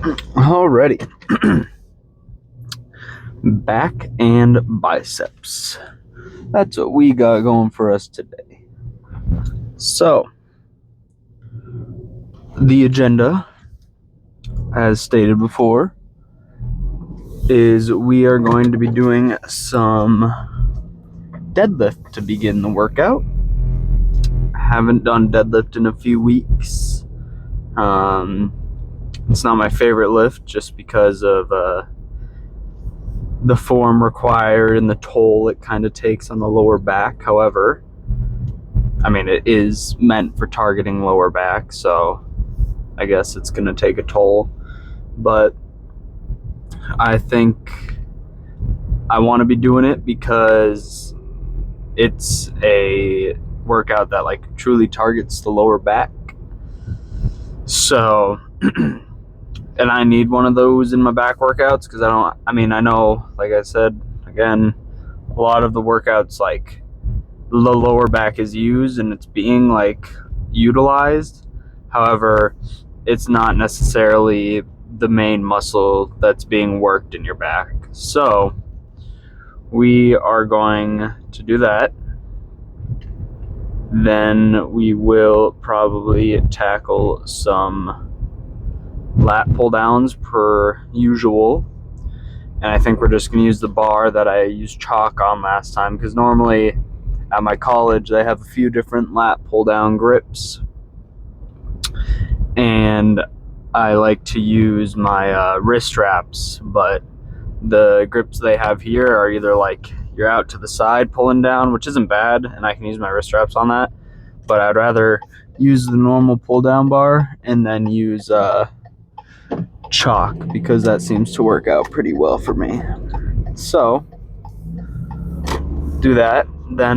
Alrighty. Back and biceps. That's what we got going for us today. So, the agenda, as stated before, is we are going to be doing some deadlift to begin the workout. Haven't done deadlift in a few weeks. It's not my favorite lift just because of the form required and the toll it kind of takes on the lower back. However, I mean, it is meant for targeting lower back, so I guess it's going to take a toll. But I think I want to be doing it because it's a workout that like truly targets the lower back. So, and I need one of those in my back workouts because I know, like I said, again, a lot of the workouts, like, the lower back is used and it's being, like, utilized. However, it's not necessarily the main muscle that's being worked in your back. So, we are going to do that. Then we will probably tackle some lat pull downs per usual, and I think we're just going to use the bar that I used chalk on last time, because normally at my college they have a few different lat pull down grips, and I like to use my wrist wraps, but the grips they have here are either like you're out to the side pulling down, which isn't bad, and I can use my wrist wraps on that, but I'd rather use the normal pull down bar and then use chalk because that seems to work out pretty well for me. So do that. Then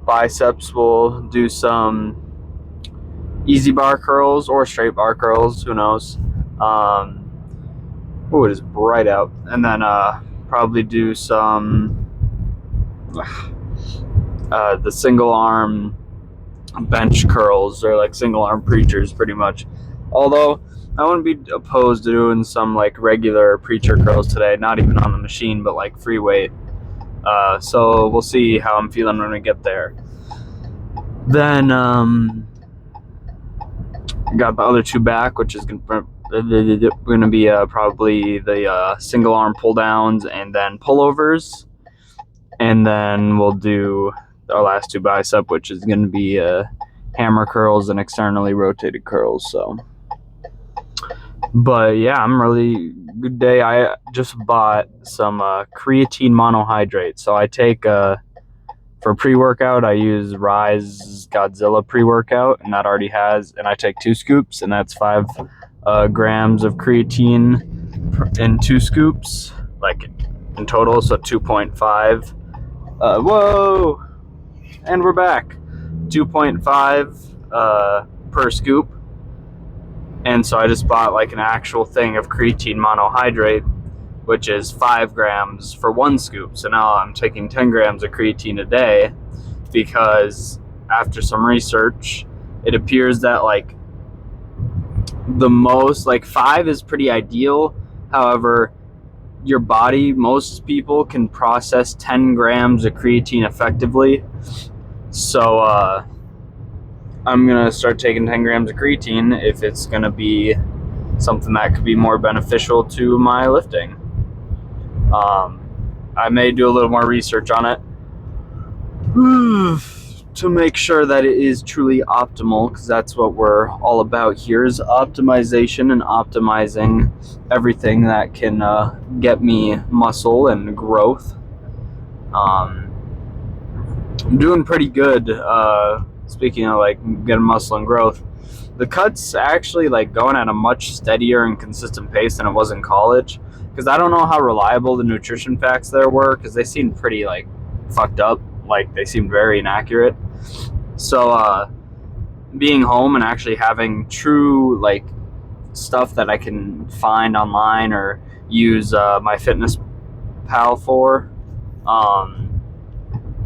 biceps, will do some easy bar curls or straight bar curls, who knows. It is bright out. And then probably do some the single arm bench curls, or like single arm preachers pretty much. Although I wouldn't be opposed to doing some like regular preacher curls today, not even on the machine, but like free weight. So we'll see how I'm feeling when we get there. Then got the other two back, which is going to be probably the single arm pull downs and then pullovers. And then we'll do our last two bicep, which is going to be hammer curls and externally rotated curls. So, but yeah, I'm really good day. I just bought some creatine monohydrate. So I take for pre-workout, I use Rise Godzilla pre-workout, and that already has, and I take 2 scoops, and that's 5 grams of creatine in 2 scoops, like in total, so 2.5. Whoa! And we're back. 2.5 per scoop. And so I just bought like an actual thing of creatine monohydrate, which is 5 grams for 1 scoop. So now I'm taking 10 grams of creatine a day, because after some research, it appears that like the most, like 5 is pretty ideal. However, your body, most people can process 10 grams of creatine effectively. So I'm going to start taking 10 grams of creatine if it's going to be something that could be more beneficial to my lifting. I may do a little more research on it to make sure that it is truly optimal, because that's what we're all about here, is optimization and optimizing everything that can get me muscle and growth. I'm doing pretty good. Speaking of like getting muscle and growth, the cuts actually like going at a much steadier and consistent pace than it was in college, because I don't know how reliable the nutrition facts there were, because they seemed pretty like fucked up, like they seemed very inaccurate. So being home and actually having true like stuff that I can find online or use my fitness pal for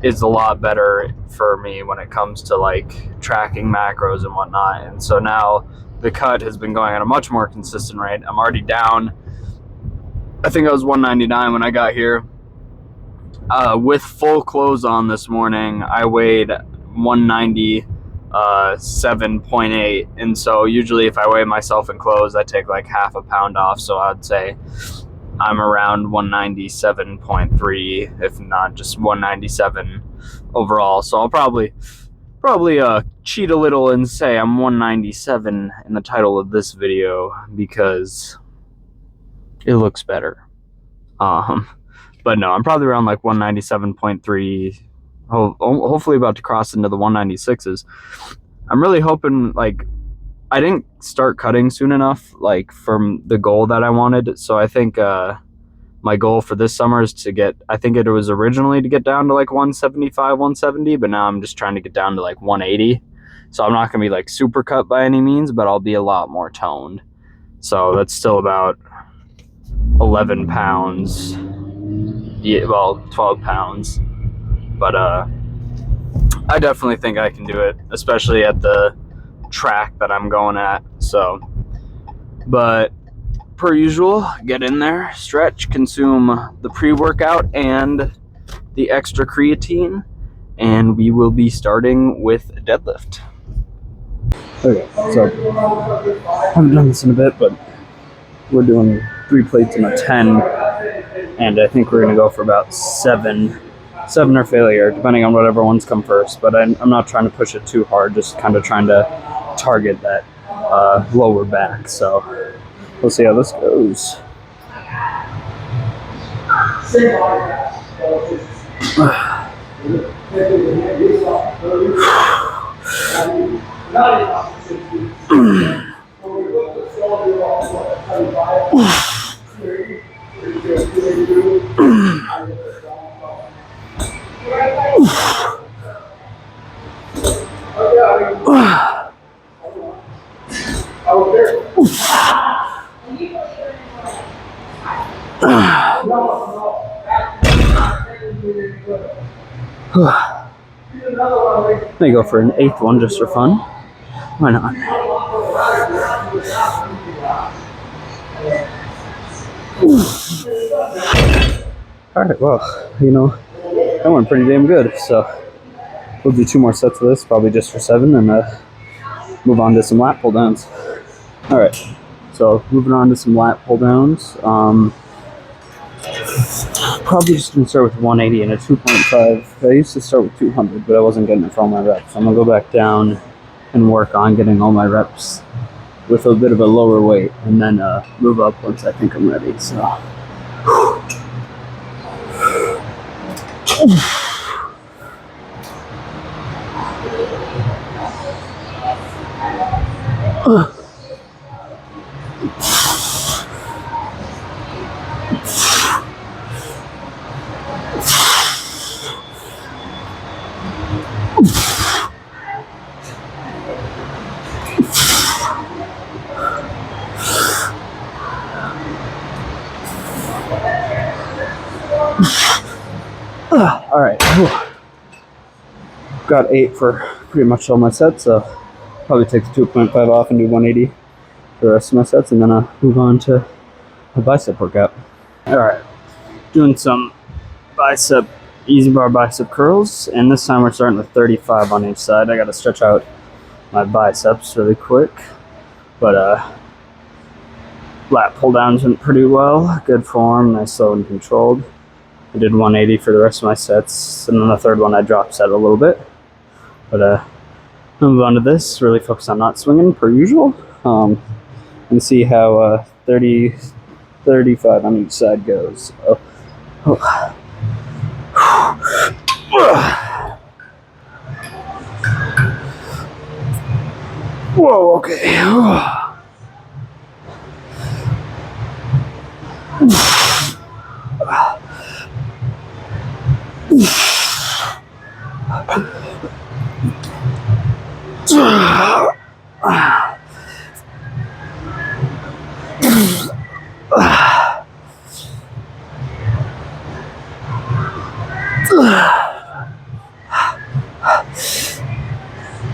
is a lot better for me when it comes to like tracking macros and whatnot. And so now the cut has been going at a much more consistent rate. I'm already down. I think I was 199 when I got here. With full clothes on this morning, I weighed 197.8, and so usually if I weigh myself in clothes, I take like half a pound off, so I'd say I'm around 197.3, if not just 197 overall. So I'll probably cheat a little and say I'm 197 in the title of this video because it looks better. But no, I'm probably around like 197.3, hopefully about to cross into the 196s. I'm really hoping, like, I didn't start cutting soon enough, like, from the goal that I wanted. So I think my goal for this summer is to get, I think it was originally to get down to like 175, 170, but now I'm just trying to get down to like 180. So I'm not going to be like super cut by any means, but I'll be a lot more toned. So that's still about 11 pounds. Yeah, well, 12 pounds. But I definitely think I can do it, especially at the track that I'm going at. So, but per usual, get in there, stretch, consume the pre-workout and the extra creatine, and we will be starting with deadlift. Okay, so I haven't done this in a bit, but we're doing 3 plates and a 10, and I think we're going to go for about 7 or failure, depending on whatever ones come first. But I'm not trying to push it too hard, just kind of trying to target that lower back. So we'll see how this goes. May go for an 8th one just for fun. Why not? Alright, well, you know, that went pretty damn good. So we'll do 2 more sets of this, probably just for 7, and move on to some lat pull downs. Alright, so moving on to some lat pull downs. Probably just going to start with 180 and a 2.5. I used to start with 200, but I wasn't getting it for all my reps. So I'm going to go back down and work on getting all my reps with a bit of a lower weight, and then move up once I think I'm ready. So. All right, got 8 for pretty much all my sets, so probably take the 2.5 off and do 180 for the rest of my sets, and then I'll move on to a bicep workout. All right, doing some easy bar bicep curls, and this time we're starting with 35 on each side. I got to stretch out my biceps really quick, but lat pull downs went pretty well, good form, nice, slow and controlled. I did 180 for the rest of my sets, and then the 3rd one I dropped set a little bit. But I'll move on to this, really focus on not swinging per usual, and see how 35 on each side goes. Whoa, okay.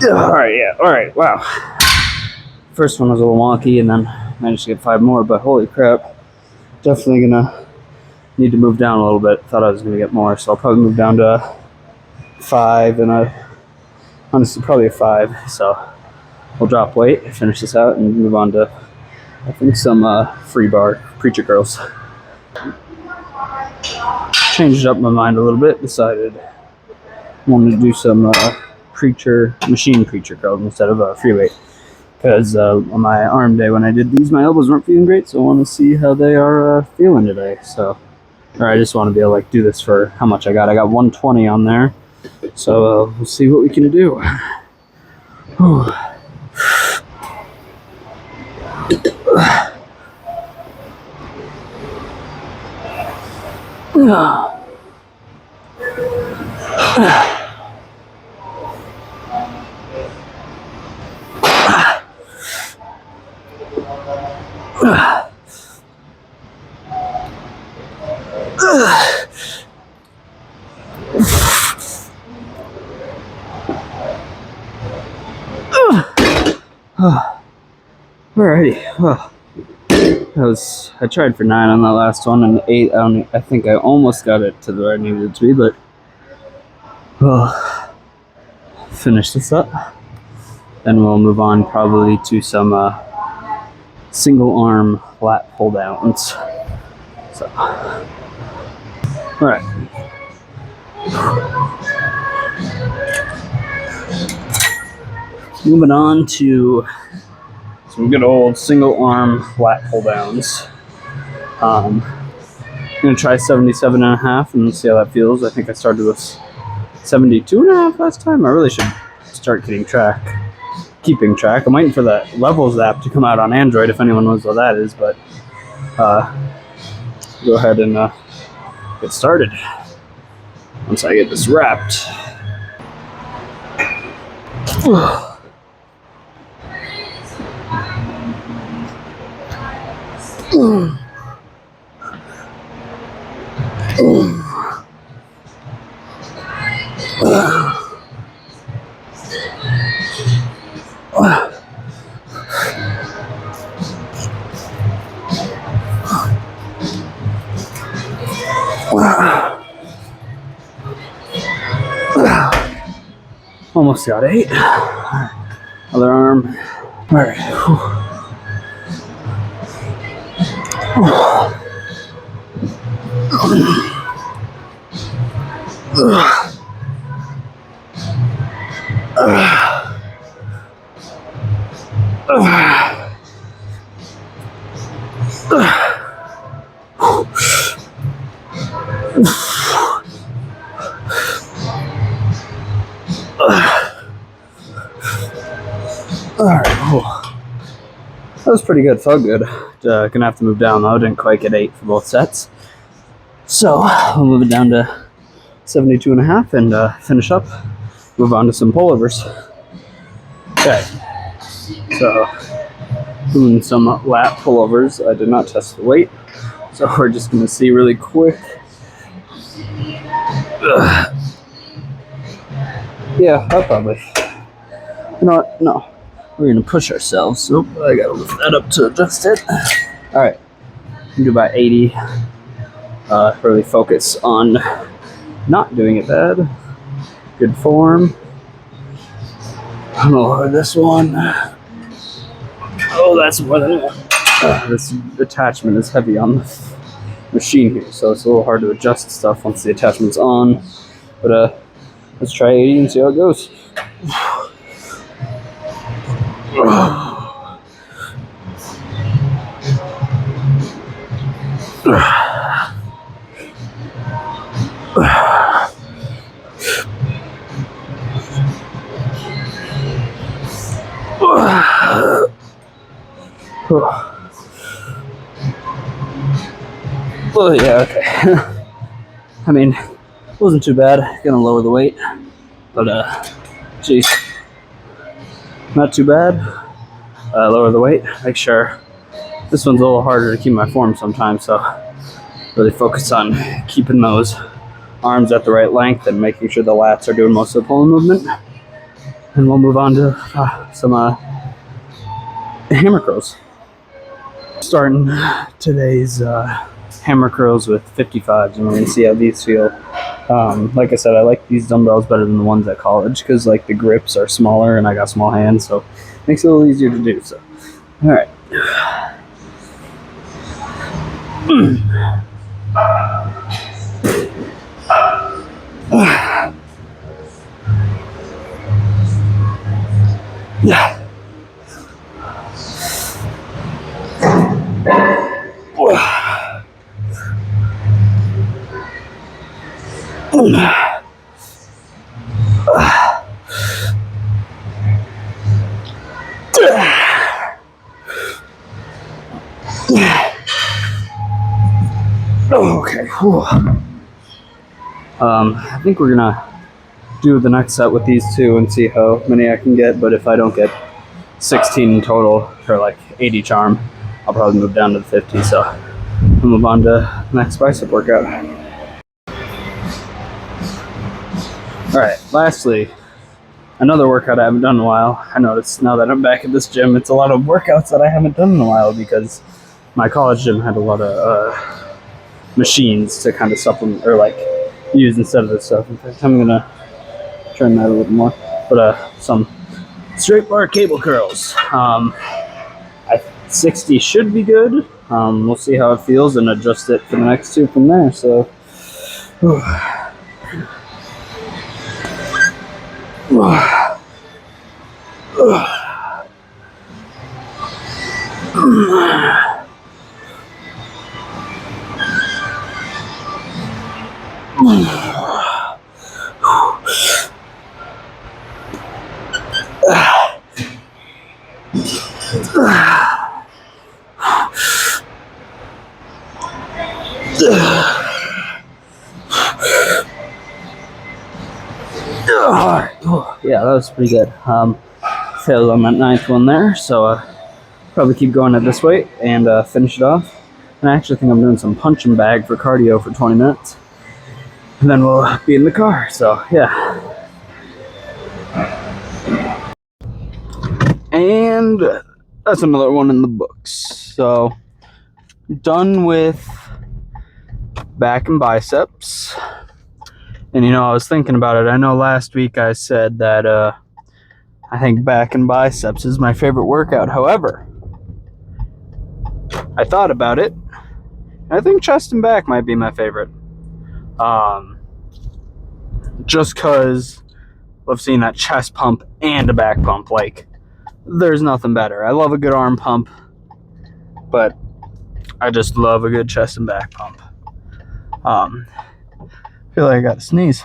All right, yeah, all right, wow. First one was a little wonky, and then managed to get 5 more, but holy crap. Definitely gonna need to move down a little bit. Thought I was gonna get more, so I'll probably move down to 5, and honestly probably a 5. So we'll drop weight, finish this out, and move on to, I think, some free bar preacher curls. Changed up my mind a little bit, decided I wanted to do some machine preacher curls instead of free weight. Because on my arm day when I did these, my elbows weren't feeling great, so I want to see how they are feeling today. So, or I just want to be able to do this for how much I got. I got 120 on there, so we'll see what we can do. Whew. Alrighty, well, I tried for 9 on that last one, and 8, I think I almost got it to where I needed it to be, but we'll finish this up. Then we'll move on probably to some single arm lat pull downs. So, alright. Moving on to some good old single arm lat pull downs. I'm going to try 77.5 and see how that feels. I think I started with 72.5 last time. I really should start keeping track. I'm waiting for the levels app to come out on Android if anyone knows what that is, but go ahead and get started once I get this wrapped. Almost got 8. Other arm. All right. Alright, that was pretty good, felt good. Gonna have to move down though, didn't quite get 8 for both sets. So, we'll move it down to 72.5 and finish up. Move on to some pullovers. Okay, so doing some lat pullovers. I did not test the weight, so we're just gonna see really quick. Yeah, I'll probably. You know what? No. We're going to push ourselves. So I got to lift that up to adjust it. Alright. Do about 80. Really focus on not doing it bad. Good form. I'm going to lower this one. Oh, that's more than it. This attachment is heavy on the machine here, so it's a little hard to adjust stuff once the attachment's on. But let's try 80 and see how it goes. Well, yeah, okay. I mean, it wasn't too bad. Gonna lower the weight, but geez, not too bad. Lower the weight. Make sure this one's a little harder to keep my form sometimes, so really focus on keeping those arms at the right length and making sure the lats are doing most of the pulling movement. And we'll move on to some hammer curls. Starting today's hammer curls with 55s, and we're gonna see how these feel. Like I said, I like these dumbbells better than the ones at college because like the grips are smaller and I got small hands, so it makes it a little easier to do. So, all right. Yeah. Okay. I think we're gonna do the next set with these two and see how many I can get. But if I don't get 16 in total for like 80 charm, I'll probably move down to the 50. So we'll move on to the next bicep workout. All right. Lastly, another workout I haven't done in a while. I noticed now that I'm back at this gym, it's a lot of workouts that I haven't done in a while because my college gym had a lot of machines to kind of supplement or like use instead of this stuff. In fact, I'm gonna turn that a little more. But some straight bar cable curls. 60 should be good. We'll see how it feels and adjust it for the next two from there. So. Yeah, that was pretty good. Failed on that 9th one there, so probably keep going at this weight and finish it off. And I actually think I'm doing some punching bag for cardio for 20 minutes. And then we'll be in the car, so yeah. And that's another one in the books. So, done with back and biceps. And I was thinking about it. I know last week I said that I think back and biceps is my favorite workout. However, I thought about it. I think chest and back might be my favorite. Just because of seeing that chest pump and a back pump. Like, there's nothing better. I love a good arm pump, but I just love a good chest and back pump. I feel like I got to sneeze.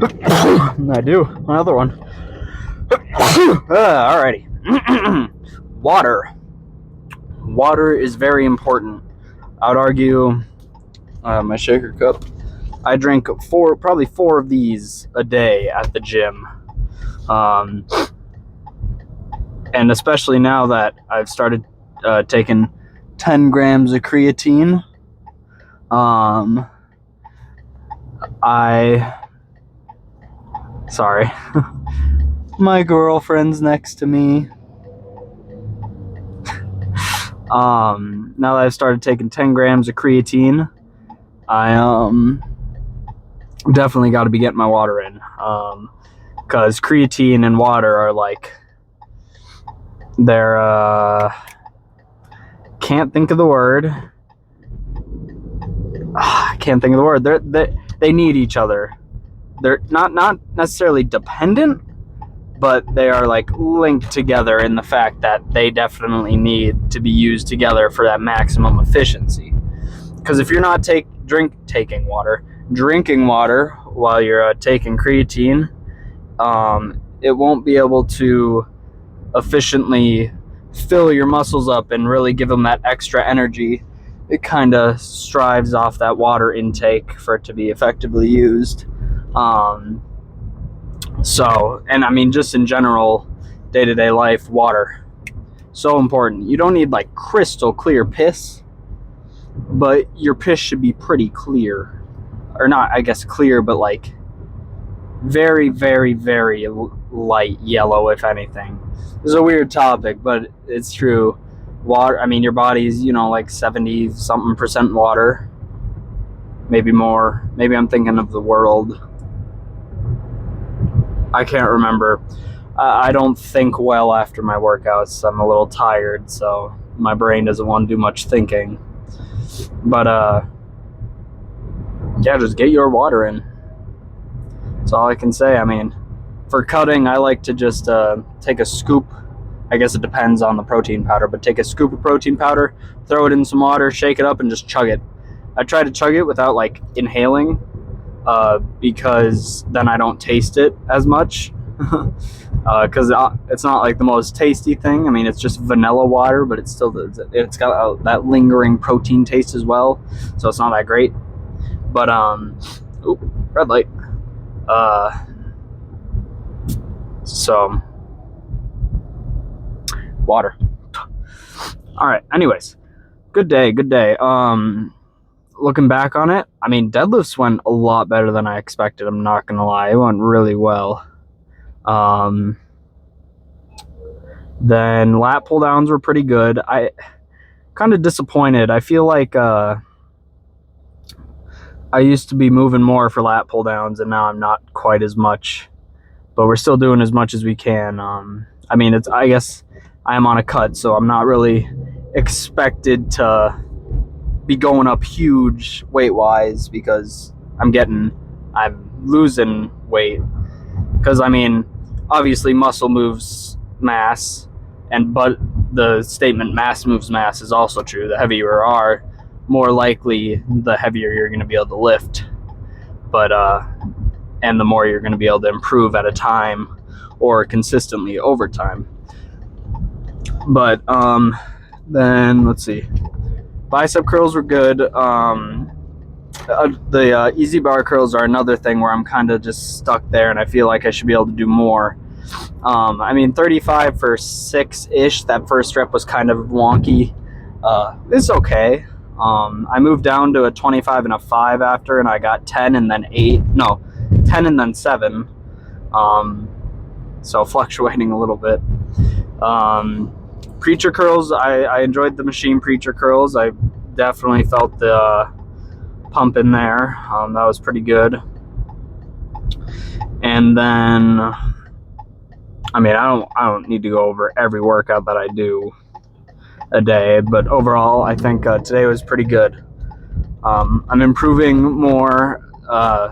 I do. Another one. Alrighty. Water. Water is very important. I would argue my shaker cup. I drink probably four of these a day at the gym. And especially now that I've started taking 10 grams of creatine. Sorry. My girlfriend's next to me. Now that I've started taking 10 grams of creatine, I definitely got to be getting my water in. Because creatine and water are like, they're can't think of the word. I can't think of the word. They need each other. They're not necessarily dependent, but they are like linked together in the fact that they definitely need to be used together for that maximum efficiency. Because if you're not drinking water while you're taking creatine, it won't be able to efficiently fill your muscles up and really give them that extra energy. It kind of strives off that water intake for it to be effectively used. So, and I mean, just in general, day-to-day life, water, so important. You don't need like crystal clear piss, but your piss should be pretty clear, or not, I guess clear, but like very, very, very light yellow, if anything. This is a weird topic, but it's true. Water, I mean, your body's, like 70 something percent water, maybe more. Maybe I'm thinking of the world. I can't remember. I don't think well after my workouts. I'm a little tired, so my brain doesn't want to do much thinking. But yeah, just get your water in. That's all I can say. I mean, for cutting, I like to just take a scoop. I guess it depends on the protein powder, but take a scoop of protein powder, throw it in some water, shake it up, and just chug it. I try to chug it without like inhaling, because then I don't taste it as much. Because it's not like the most tasty thing. I mean, it's just vanilla water, but it's got that lingering protein taste as well, so it's not that great. But red light. So water. All right. Anyways, good day. Looking back on it, I mean, deadlifts went a lot better than I expected. I'm not gonna lie, it went really well. Then lat pull downs were pretty good. I kind of disappointed. I feel like I used to be moving more for lat pull downs, and now I'm not quite as much. But we're still doing as much as we can. I mean, I guess I am on a cut, so I'm not really expected to be going up huge weight-wise, because I'm losing weight. Because, I mean, obviously muscle moves mass, but the statement mass moves mass is also true. The heavier you are, more likely the heavier you're going to be able to lift. But and the more you're going to be able to improve at a time or consistently over time. But then let's see, bicep curls were good. The easy bar curls are another thing where I'm kind of just stuck there, and I feel like I should be able to do more. I mean, 35 for 6-ish, that first rep was kind of wonky. It's okay. I moved down to a 25 and a 5 after, and I got 10 and then 10 and then 7. So fluctuating a little bit. Preacher curls, I enjoyed the machine preacher curls. I definitely felt the pump in there. That was pretty good. And then, I mean, I don't need to go over every workout that I do a day, but overall, I think today was pretty good. I'm improving more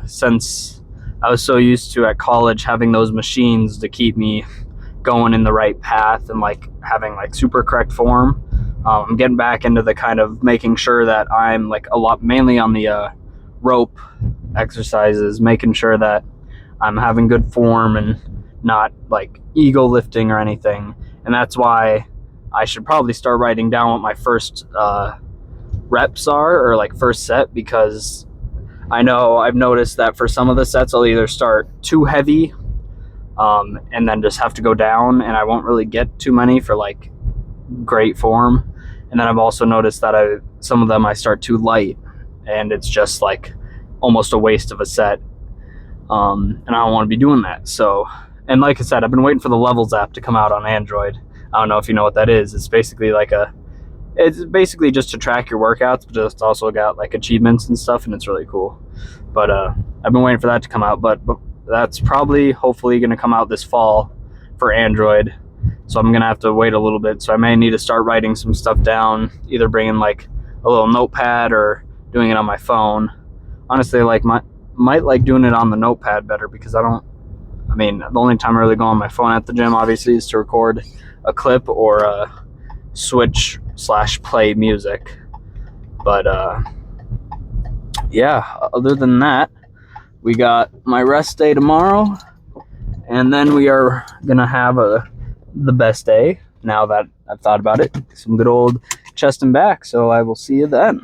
since I was so used to at college having those machines to keep me going in the right path and like having like super correct form. I'm getting back into the kind of making sure that I'm like mainly on the rope exercises, making sure that I'm having good form and not like ego lifting or anything. And that's why I should probably start writing down what my first reps are, or like first set, because I know I've noticed that for some of the sets I'll either start too heavy and then just have to go down, and I won't really get too many for like great form. And then I've also noticed that some of them I start too light, and it's just like almost a waste of a set. And I don't want to be doing that. So, and like I said, I've been waiting for the Levels app to come out on Android. I don't know if you know what that is. It's basically just to track your workouts, but it's also got like achievements and stuff, and it's really cool. But I've been waiting for that to come out, but that's probably hopefully going to come out this fall for Android. So I'm going to have to wait a little bit. So I may need to start writing some stuff down, either bringing like a little notepad or doing it on my phone. Honestly, might like doing it on the notepad better, because the only time I really go on my phone at the gym obviously is to record a clip or switch/play music. But yeah, other than that, we got my rest day tomorrow, and then we are gonna have the best day, now that I've thought about it, some good old chest and back. So I will see you then.